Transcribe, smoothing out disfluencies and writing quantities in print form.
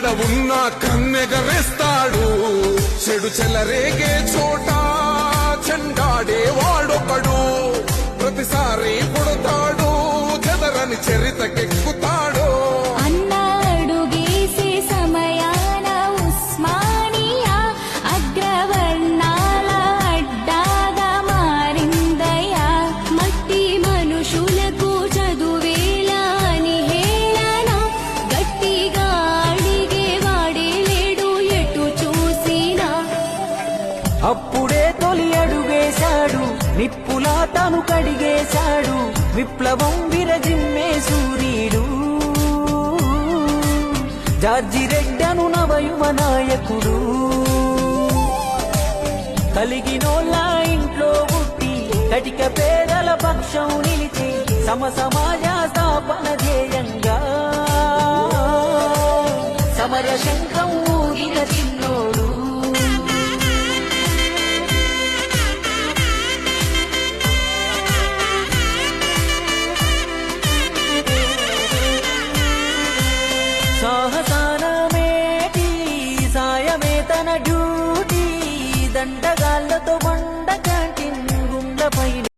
ఎక్కడ ఉన్నా కన్నెగరేస్తాడు. చెడు చెలరేగే చోట చెండాడే వాడొకడు. ప్రతిసారి పుడతాడు, చెదరని చరితకెక్కుతాడు. అన్నాడుగేసే సమయాన ఉస్మానియా అగ్రవర్ణాల అడ్డాగా మారిందయ్యా. మట్టి మనుషులకు చదువేలా అని హేళన గట్టిగా అడిగే వాడే లేడు ఎటు చూసినా. అప్పుడే తొలి అడుగేశాడు, నిప్పులా తను కడిగేశాడు. విప్లవం విరజిమ్మే సూర్యుడు జార్జి రెడ్డను నవయువ నాయకుడు. కలిగినోళ్ళ ఇంట్లో పుట్టి కటిక పేదల పక్షం నిలిచి సమాజ స్థాపన ధ్యేయంగా సమర శంఖం ఊగిన చిన్నోడు. సాహసాన మేటి సాయమే తన డ్యూటీ. దండగాళ్లతో బండ క్యాంటీన్ గుండెపై